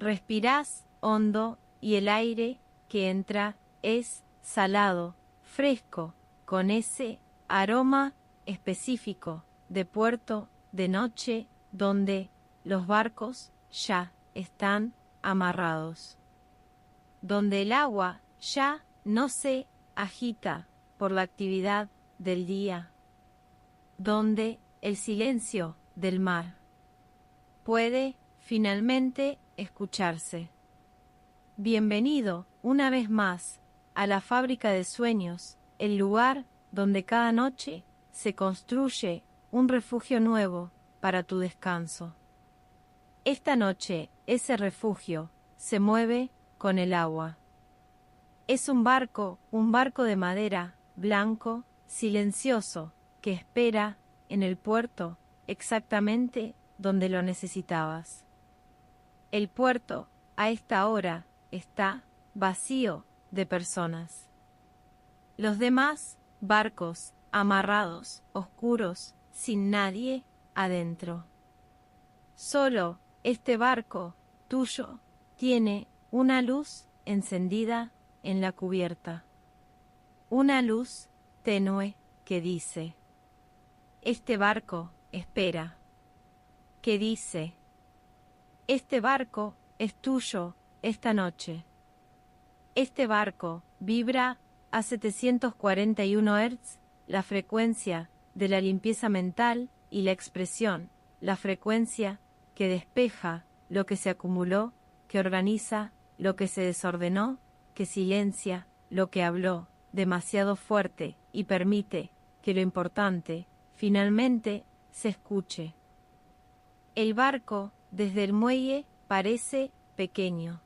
Respirás hondo y el aire que entra es salado, fresco, con ese aroma específico de puerto de noche donde los barcos ya están amarrados. Donde el agua ya no se agita por la actividad del día. Donde el silencio del mar puede finalmente escucharse. Bienvenido una vez más a la fábrica de sueños, el lugar donde cada noche se construye un refugio nuevo para tu descanso. Esta noche ese refugio se mueve con el agua. Es un barco de madera, blanco, silencioso, que espera en el puerto exactamente donde lo necesitabas. El puerto, a esta hora, está vacío de personas. Los demás barcos, amarrados, oscuros, sin nadie adentro. Solo este barco, tuyo, tiene una luz encendida en la cubierta. Una luz tenue que dice: este barco espera. Que dice: este barco es tuyo esta noche. Este barco vibra a 741 Hz, la frecuencia de la limpieza mental y la expresión, la frecuencia que despeja lo que se acumuló, que organiza lo que se desordenó, que silencia lo que habló demasiado fuerte y permite que lo importante finalmente se escuche. El barco desde el muelle parece pequeño,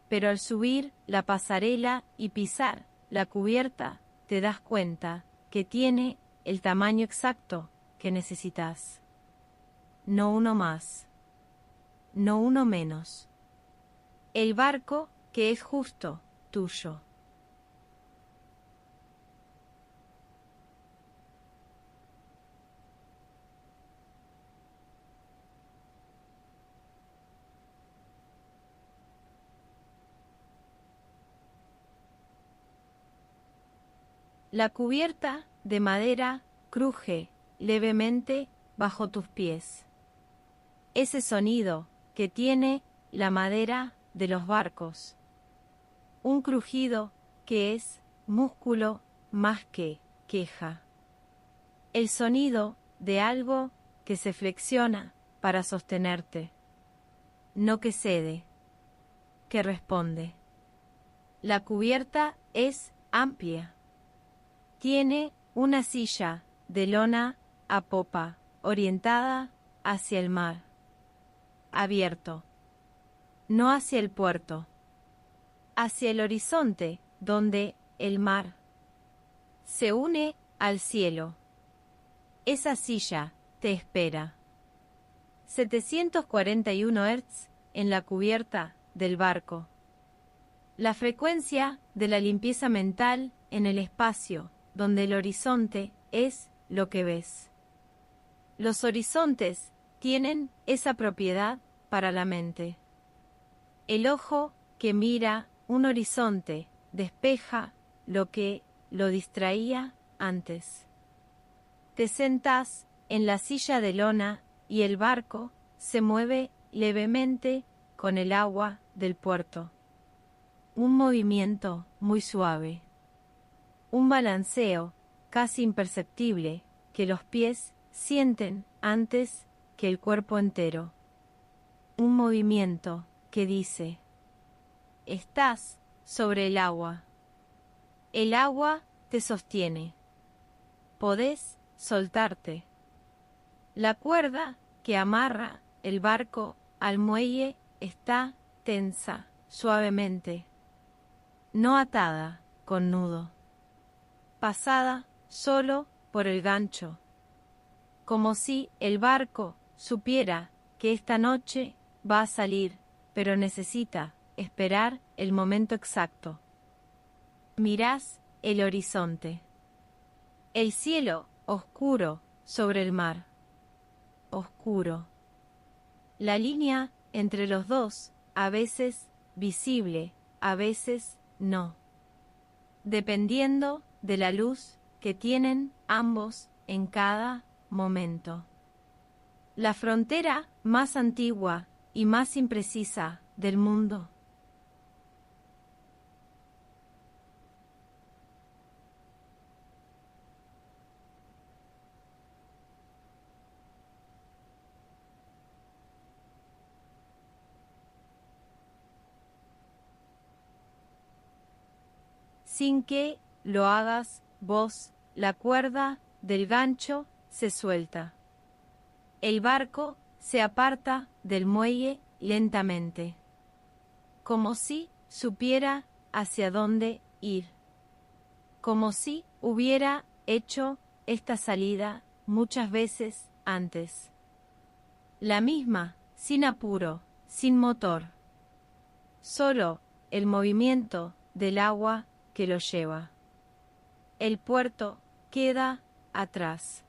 pero al subir la pasarela y pisar la cubierta te das cuenta que tiene el tamaño exacto que necesitas. No uno más, no uno menos. El barco que es justo tuyo. La cubierta de madera cruje levemente bajo tus pies. Ese sonido que tiene la madera de los barcos. Un crujido que es músculo más que queja. El sonido de algo que se flexiona para sostenerte. No que cede, que responde. La cubierta es amplia. Tiene una silla de lona a popa, orientada hacia el mar. Abierto. No hacia el puerto. Hacia el horizonte, donde el mar se une al cielo. Esa silla te espera. 741 Hz en la cubierta del barco. La frecuencia de la limpieza mental en el espacio, donde el horizonte es lo que ves. Los horizontes tienen esa propiedad para la mente. El ojo que mira un horizonte despeja lo que lo distraía antes. Te sentás en la silla de lona y el barco se mueve levemente con el agua del puerto. Un movimiento muy suave. Un balanceo casi imperceptible que los pies sienten antes que el cuerpo entero. Un movimiento que dice: estás sobre el agua. El agua te sostiene. Podés soltarte. La cuerda que amarra el barco al muelle está tensa, suavemente. No atada con nudo. Pasada solo por el gancho. Como si el barco supiera que esta noche va a salir, pero necesita esperar el momento exacto. Mirás el horizonte. El cielo oscuro sobre el mar. Oscuro. La línea entre los dos a veces visible, a veces no. Dependiendo de la luz que tienen ambos en cada momento. La frontera más antigua y más imprecisa del mundo. Sin que lo hagas vos, la cuerda del gancho se suelta. El barco se aparta del muelle lentamente, como si supiera hacia dónde ir, como si hubiera hecho esta salida muchas veces antes. La misma, sin apuro, sin motor. Solo el movimiento del agua que lo lleva. El puerto queda atrás.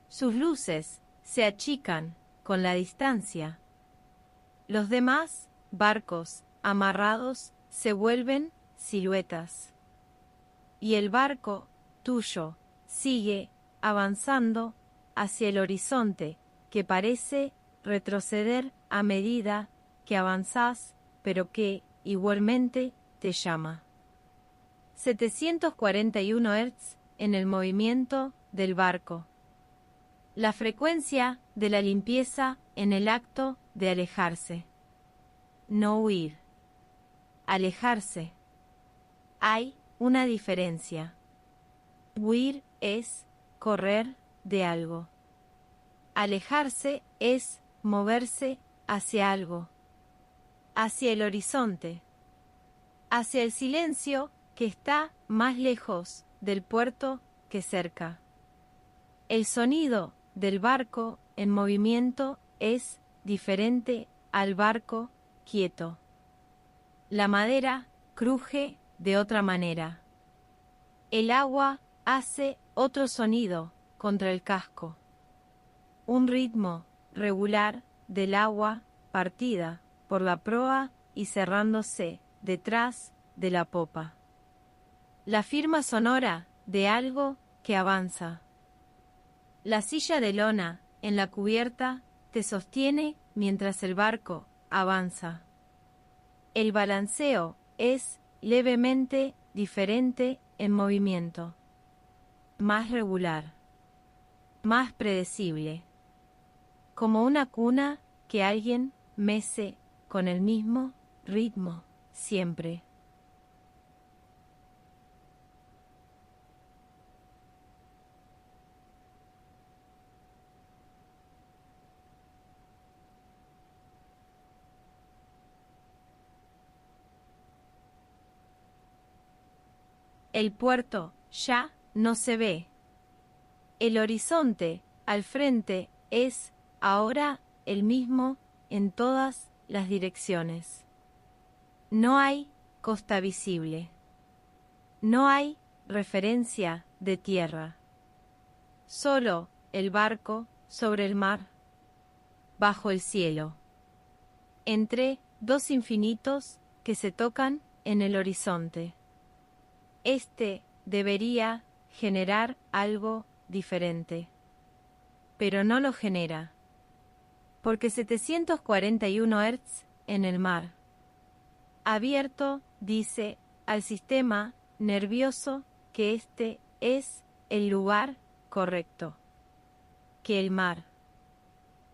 Sus luces se achican con la distancia. Los demás barcos amarrados se vuelven siluetas. Y el barco tuyo sigue avanzando hacia el horizonte que parece retroceder a medida que avanzás, pero que igualmente te llama. 741 Hz en el movimiento del barco. La frecuencia de la limpieza en el acto de alejarse. No huir. Alejarse. Hay una diferencia. Huir es correr de algo. Alejarse es moverse hacia algo. Hacia el horizonte. Hacia el silencio que está más lejos del puerto que cerca. El sonido del barco en movimiento es diferente al barco quieto. La madera cruje de otra manera. El agua hace otro sonido contra el casco. Un ritmo regular del agua partida por la proa y cerrándose detrás de la popa. La firma sonora de algo que avanza. La silla de lona en la cubierta te sostiene mientras el barco avanza. El balanceo es levemente diferente en movimiento. Más regular. Más predecible. Como una cuna que alguien mece con el mismo ritmo siempre. El puerto ya no se ve. El horizonte al frente es ahora el mismo en todas las direcciones. No hay costa visible. No hay referencia de tierra. Solo el barco sobre el mar, bajo el cielo, entre dos infinitos que se tocan en el horizonte. Este debería generar algo diferente, pero no lo genera, porque 741 Hz en el mar, abierto, dice al sistema nervioso que este es el lugar correcto, que el mar,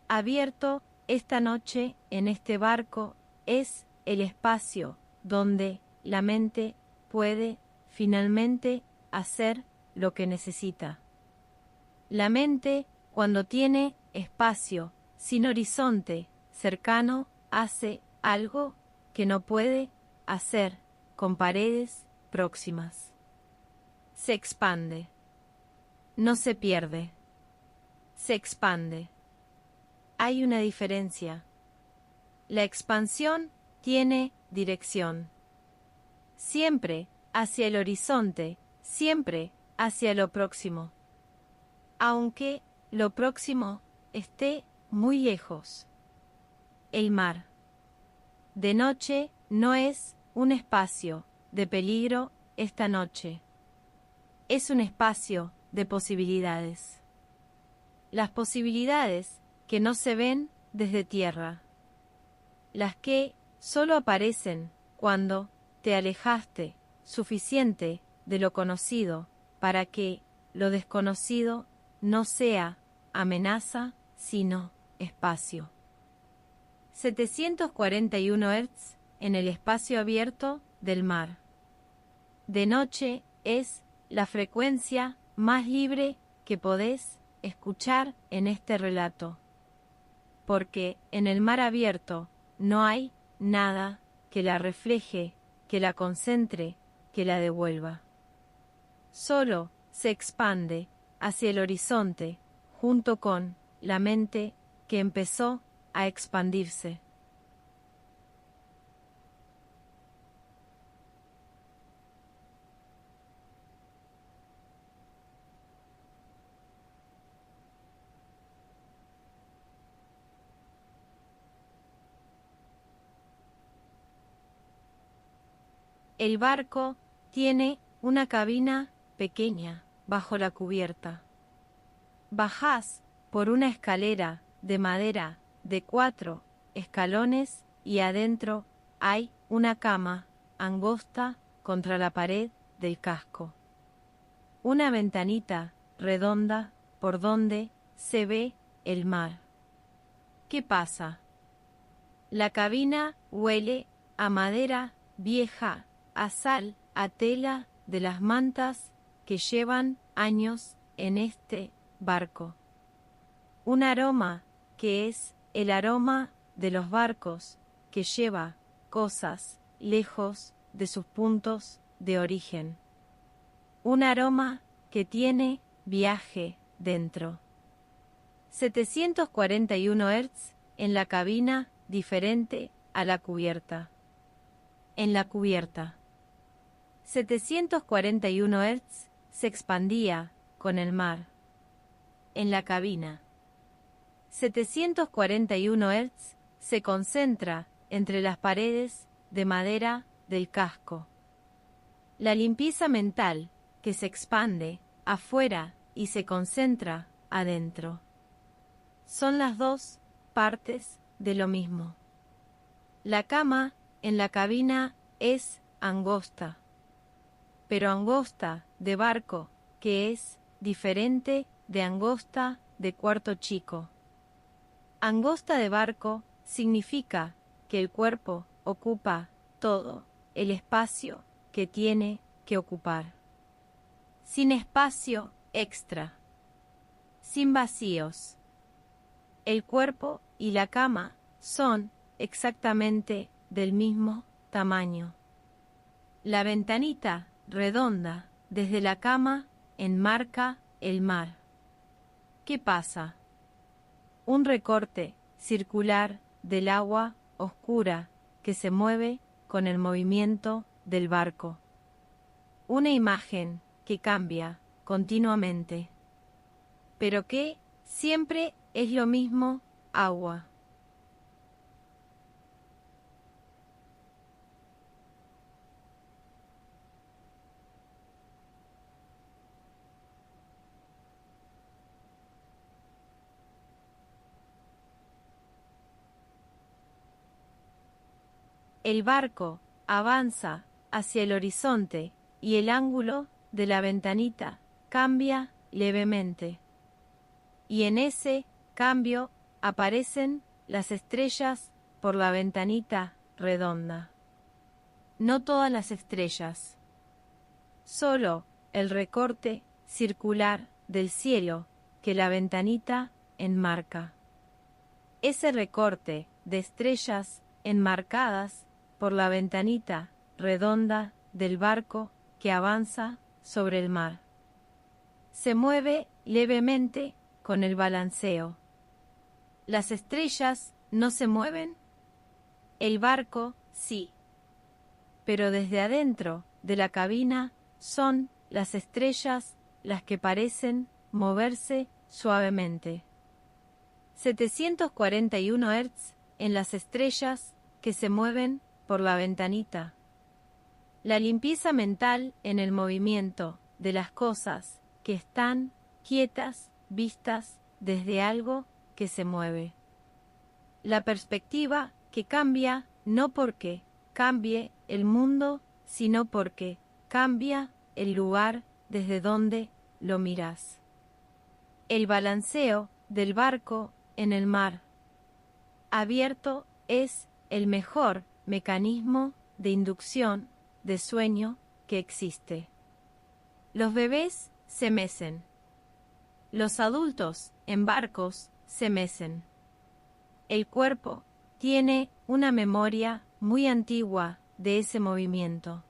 abierto esta noche en este barco, es el espacio donde la mente puede finalmente hacer lo que necesita. La mente, cuando tiene espacio, sin horizonte, cercano, hace algo que no puede hacer con paredes próximas. Se expande. No se pierde. Se expande. Hay una diferencia. La expansión tiene dirección. Siempre hacia el horizonte, siempre hacia lo próximo. Aunque lo próximo esté muy lejos. El mar. De noche no es un espacio de peligro esta noche. Es un espacio de posibilidades. Las posibilidades que no se ven desde tierra. Las que solo aparecen cuando te alejaste suficiente de lo conocido para que lo desconocido no sea amenaza, sino espacio. 741 Hz en el espacio abierto del mar. De noche es la frecuencia más libre que podés escuchar en este relato, porque en el mar abierto no hay nada que la refleje, que la concentre, que la devuelva. Solo se expande hacia el horizonte junto con la mente que empezó a expandirse. El barco tiene una cabina pequeña bajo la cubierta. Bajás por una escalera de madera de 4 escalones y adentro hay una cama angosta contra la pared del casco. Una ventanita redonda por donde se ve el mar. ¿Qué pasa? La cabina huele a madera vieja, a sal, a tela de las mantas que llevan años en este barco. Un aroma que es el aroma de los barcos que lleva cosas lejos de sus puntos de origen. Un aroma que tiene viaje dentro. 741 Hz en la cabina diferente a la cubierta. En la cubierta. 741 Hz se expandía con el mar. En la cabina. 741 Hz se concentra entre las paredes de madera del casco. La limpieza mental que se expande afuera y se concentra adentro. Son las dos partes de lo mismo. La cama en la cabina es angosta, pero angosta de barco, que es diferente de angosta de cuarto chico. Angosta de barco significa que el cuerpo ocupa todo el espacio que tiene que ocupar. Sin espacio extra. Sin vacíos. El cuerpo y la cama son exactamente del mismo tamaño. La ventanita redonda desde la cama enmarca el mar. ¿Qué pasa? Un recorte circular del agua oscura que se mueve con el movimiento del barco. Una imagen que cambia continuamente, pero que siempre es lo mismo: agua. El barco avanza hacia el horizonte y el ángulo de la ventanita cambia levemente. Y en ese cambio aparecen las estrellas por la ventanita redonda. No todas las estrellas, solo el recorte circular del cielo que la ventanita enmarca. Ese recorte de estrellas enmarcadas por la ventanita redonda del barco que avanza sobre el mar. Se mueve levemente con el balanceo. ¿Las estrellas no se mueven? El barco sí, pero desde adentro de la cabina son las estrellas las que parecen moverse suavemente. 741 Hz en las estrellas que se mueven por la ventanita. La limpieza mental en el movimiento de las cosas que están quietas, vistas desde algo que se mueve. La perspectiva que cambia no porque cambie el mundo, sino porque cambia el lugar desde donde lo miras. El balanceo del barco en el mar abierto es el mejor mecanismo de inducción de sueño que existe. Los bebés se mecen. Los adultos en barcos se mecen. El cuerpo tiene una memoria muy antigua de ese movimiento.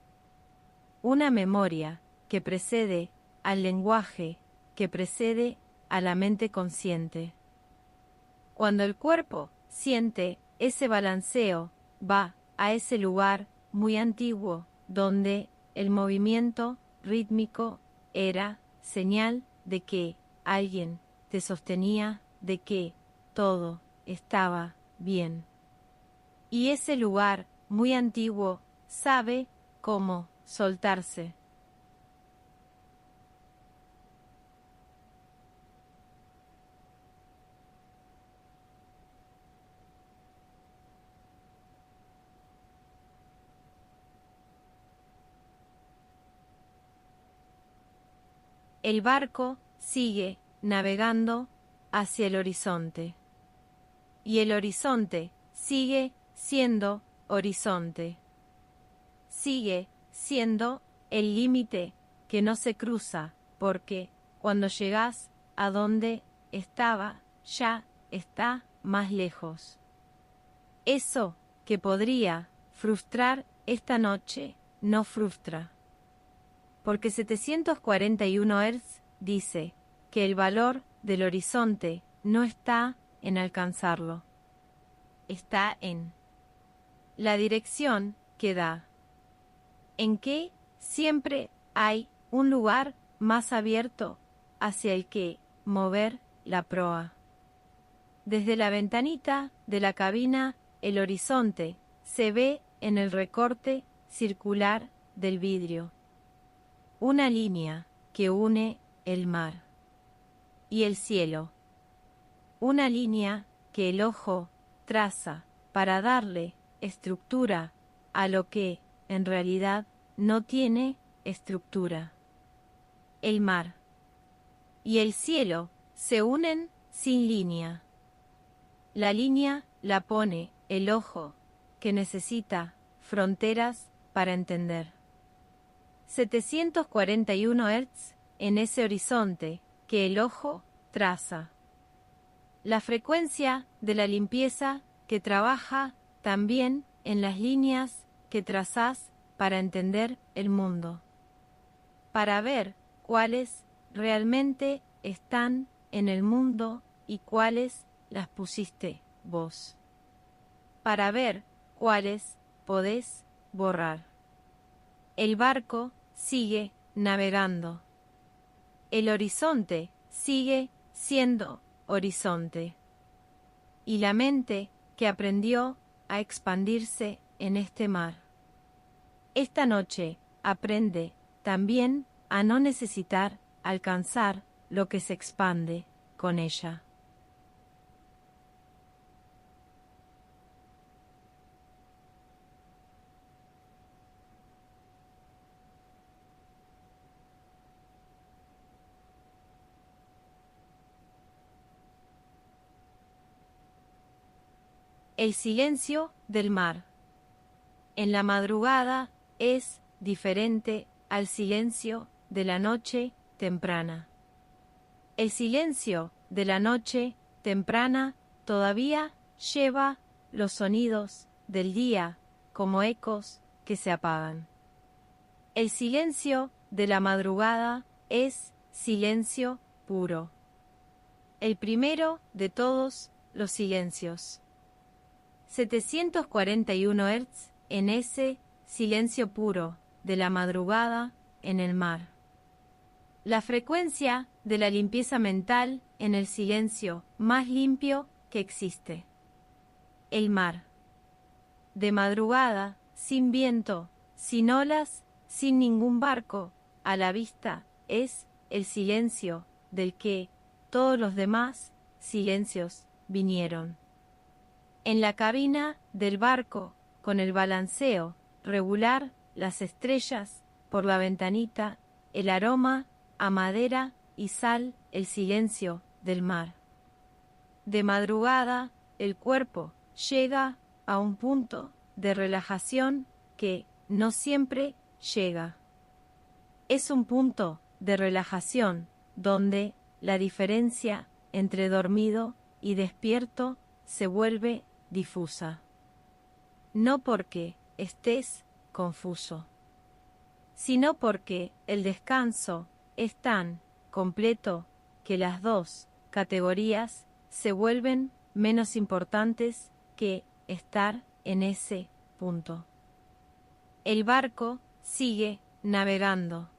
Una memoria que precede al lenguaje, que precede a la mente consciente. Cuando el cuerpo siente ese balanceo, va a ese lugar muy antiguo donde el movimiento rítmico era señal de que alguien te sostenía, de que todo estaba bien. Y ese lugar muy antiguo sabe cómo soltarse. El barco sigue navegando hacia el horizonte. Y el horizonte sigue siendo horizonte. Sigue siendo el límite que no se cruza, porque cuando llegás a donde estaba, ya está más lejos. Eso que podría frustrar esta noche, no frustra. Porque 741 Hz dice que el valor del horizonte no está en alcanzarlo, está en la dirección que da, en que siempre hay un lugar más abierto hacia el que mover la proa. Desde la ventanita de la cabina, el horizonte se ve en el recorte circular del vidrio. Una línea que une el mar y el cielo. Una línea que el ojo traza para darle estructura a lo que en realidad no tiene estructura. El mar y el cielo se unen sin línea. La línea la pone el ojo que necesita fronteras para entender. 741 Hz en ese horizonte que el ojo traza. La frecuencia de la limpieza que trabaja también en las líneas que trazás para entender el mundo, para ver cuáles realmente están en el mundo y cuáles las pusiste vos, para ver cuáles podés borrar. El barco sigue navegando. El horizonte sigue siendo horizonte. Y la mente que aprendió a expandirse en este mar. Esta noche aprende también a no necesitar alcanzar lo que se expande con ella. El silencio del mar. En la madrugada es diferente al silencio de la noche temprana. El silencio de la noche temprana todavía lleva los sonidos del día como ecos que se apagan. El silencio de la madrugada es silencio puro. El primero de todos los silencios. 741 Hz en ese silencio puro de la madrugada en el mar. La frecuencia de la limpieza mental en el silencio más limpio que existe. El mar. de madrugada, sin viento, sin olas, sin ningún barco, a la vista, es el silencio del que todos los demás silencios vinieron. En la cabina del barco, con el balanceo regular, las estrellas por la ventanita, el aroma a madera y sal, el silencio del mar. De madrugada, el cuerpo llega a un punto de relajación que no siempre llega. Es un punto de relajación donde la diferencia entre dormido y despierto se vuelve difusa. No porque estés confuso, sino porque el descanso es tan completo que las dos categorías se vuelven menos importantes que estar en ese punto. El barco sigue navegando.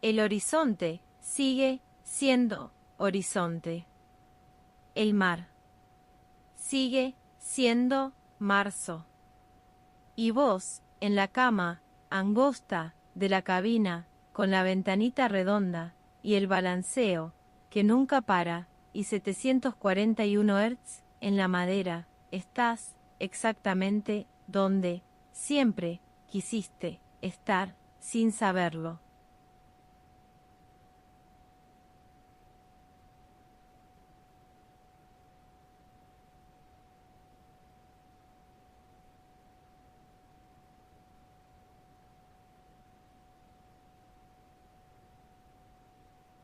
El horizonte sigue siendo horizonte. El mar sigue siendo marzo. Y vos, en la cama angosta de la cabina, con la ventanita redonda y el balanceo que nunca para, y 741 Hz en la madera, estás exactamente donde siempre quisiste estar sin saberlo.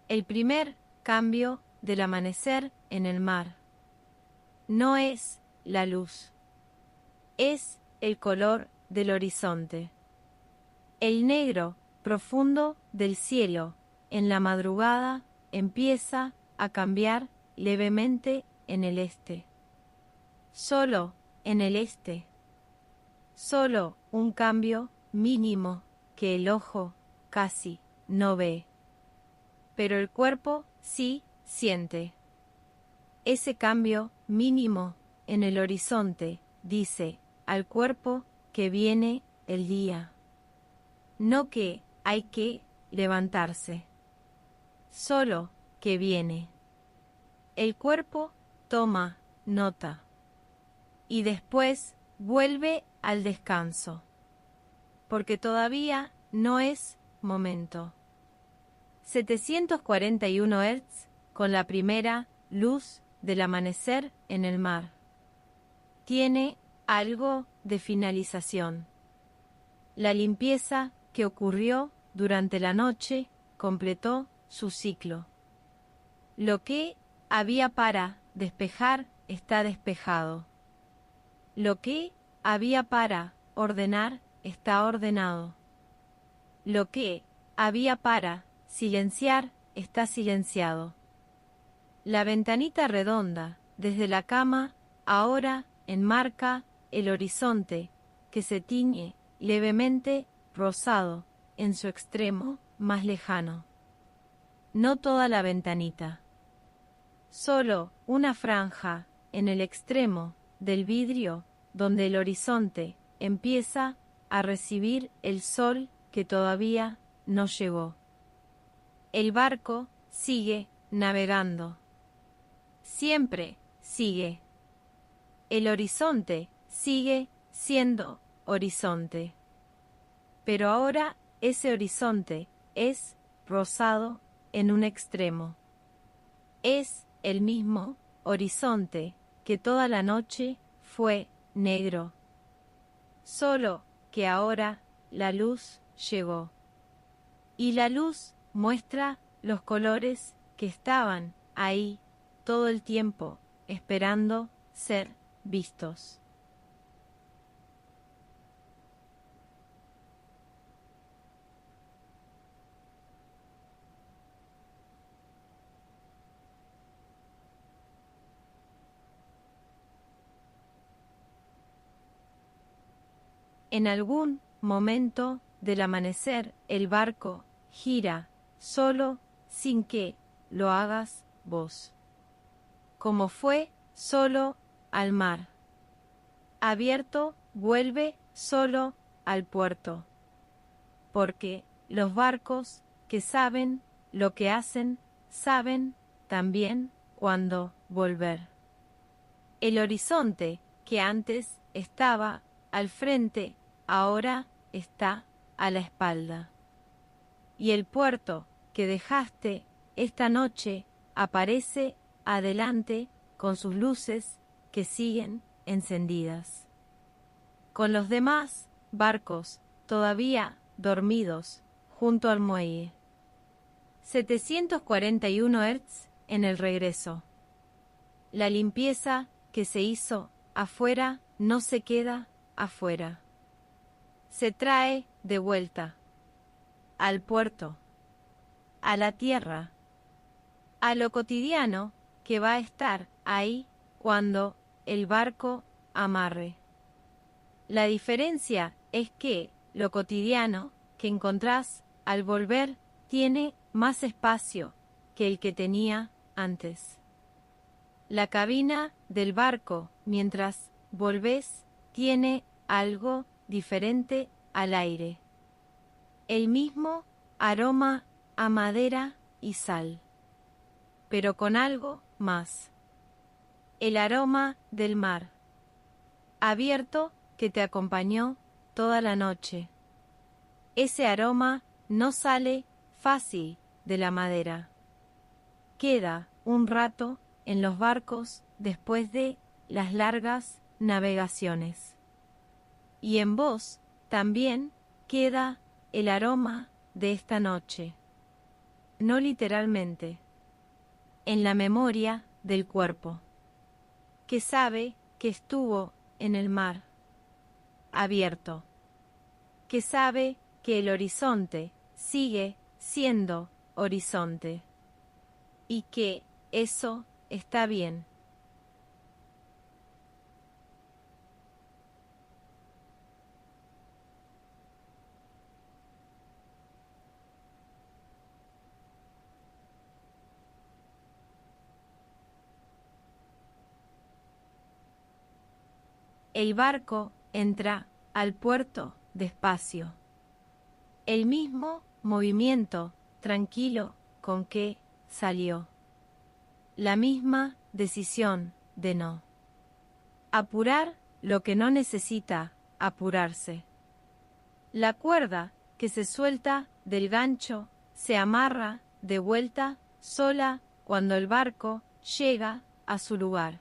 El primer cambio del amanecer en el mar no es la luz, es el color del horizonte. El negro profundo del cielo en la madrugada empieza a cambiar levemente en el este. Solo en el este. Solo un cambio mínimo que el ojo casi no ve. Pero el cuerpo sí siente. Ese cambio mínimo en el horizonte dice al cuerpo que viene el día. No que hay que levantarse. Solo que viene. El cuerpo toma nota. Y después vuelve al descanso. Porque todavía no es momento. 741 Hz con la primera luz del amanecer en el mar. Tiene algo de finalización. La limpieza que ocurrió durante la noche completó su ciclo. Lo que había para despejar está despejado. Lo que había para ordenar está ordenado. Lo que había para silenciar está silenciado. La ventanita redonda desde la cama ahora enmarca el horizonte que se tiñe levemente rosado en su extremo más lejano. No toda la ventanita. Solo una franja en el extremo del vidrio donde el horizonte empieza a recibir el sol que todavía no llegó. El barco sigue navegando. Siempre sigue. El horizonte sigue siendo horizonte. Pero ahora ese horizonte es rosado en un extremo. Es el mismo horizonte que toda la noche fue negro. Solo que ahora la luz llegó. Y la luz muestra los colores que estaban ahí todo el tiempo esperando ser vistos. En algún momento del amanecer el barco gira solo sin que lo hagas vos. Como fue solo al mar, abierto vuelve solo al puerto, porque los barcos que saben lo que hacen, saben también cuándo volver. El horizonte que antes estaba al frente, ahora está a la espalda. Y el puerto que dejaste esta noche aparece adelante con sus luces que siguen encendidas. Con los demás barcos todavía dormidos junto al muelle. 741 Hz en el regreso. La limpieza que se hizo afuera no se queda afuera. Se trae de vuelta al puerto, a la tierra, a lo cotidiano que va a estar ahí cuando el barco amarre. La diferencia es que lo cotidiano que encontrás al volver tiene más espacio que el que tenía antes. La cabina del barco, mientras volvés, tiene algo diferente al aire. El mismo aroma a madera y sal, pero con algo más. El aroma del mar, abierto que te acompañó toda la noche. Ese aroma no sale fácil de la madera. Queda un rato en los barcos después de las largas navegaciones. Y en vos también queda el aroma de esta noche. No literalmente, en la memoria del cuerpo, que sabe que estuvo en el mar, abierto, que sabe que el horizonte sigue siendo horizonte y que eso está bien. El barco entra al puerto despacio. El mismo movimiento tranquilo con que salió. La misma decisión de no apurar lo que no necesita apurarse. La cuerda que se suelta del gancho se amarra de vuelta sola cuando el barco llega a su lugar.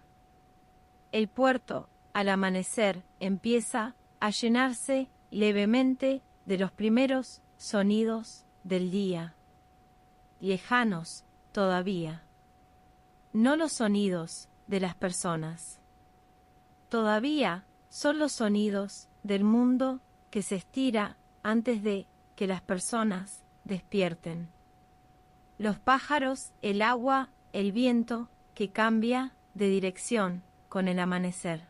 El puerto, al amanecer, empieza a llenarse levemente de los primeros sonidos del día, lejanos todavía, no los sonidos de las personas. Todavía son los sonidos del mundo que se estira antes de que las personas despierten. Los pájaros, el agua, el viento que cambia de dirección con el amanecer.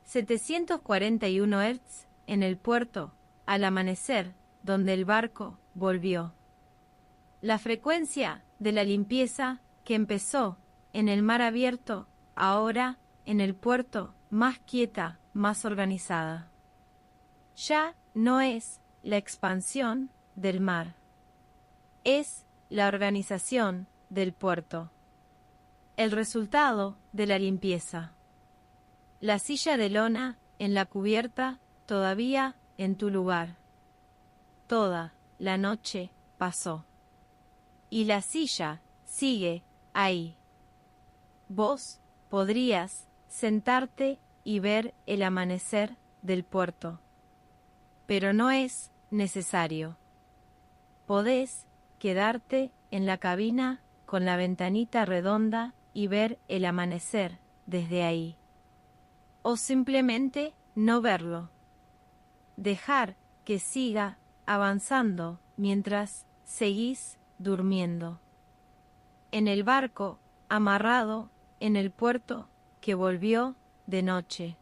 741 Hz en el puerto al amanecer donde el barco volvió. La frecuencia de la limpieza que empezó en el mar abierto, ahora en el puerto más quieta, más organizada. Ya no es la expansión del mar, es la organización del puerto. El resultado de la limpieza. La silla de lona en la cubierta todavía en tu lugar. Toda la noche pasó. Y la silla sigue ahí. Vos podrías sentarte y ver el amanecer del puerto, pero no es necesario. Podés quedarte en la cabina con la ventanita redonda y ver el amanecer desde ahí. O simplemente no verlo. Dejar que siga avanzando mientras seguís durmiendo. En el barco, amarrado en el puerto que volvió de noche.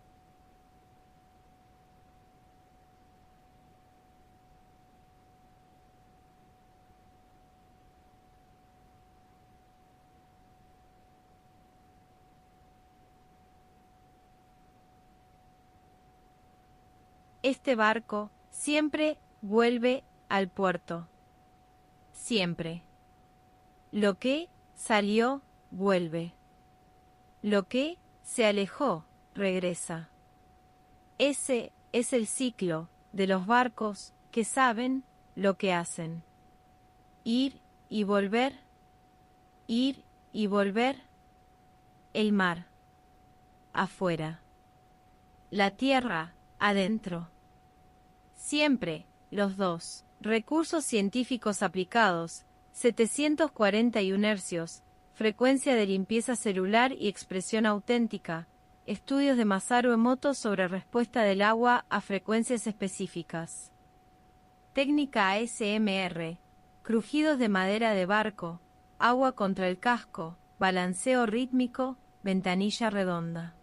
Este barco siempre vuelve al puerto. Siempre. Lo que salió, vuelve. Lo que se alejó, regresa. Ese es el ciclo de los barcos que saben lo que hacen. Ir y volver. Ir y volver. El mar. Afuera. La tierra, adentro. Siempre, los dos. Recursos científicos aplicados, 741 hercios, frecuencia de limpieza celular y expresión auténtica, estudios de Masaru Emoto sobre respuesta del agua a frecuencias específicas. Técnica ASMR, crujidos de madera de barco, agua contra el casco, balanceo rítmico, ventanilla redonda.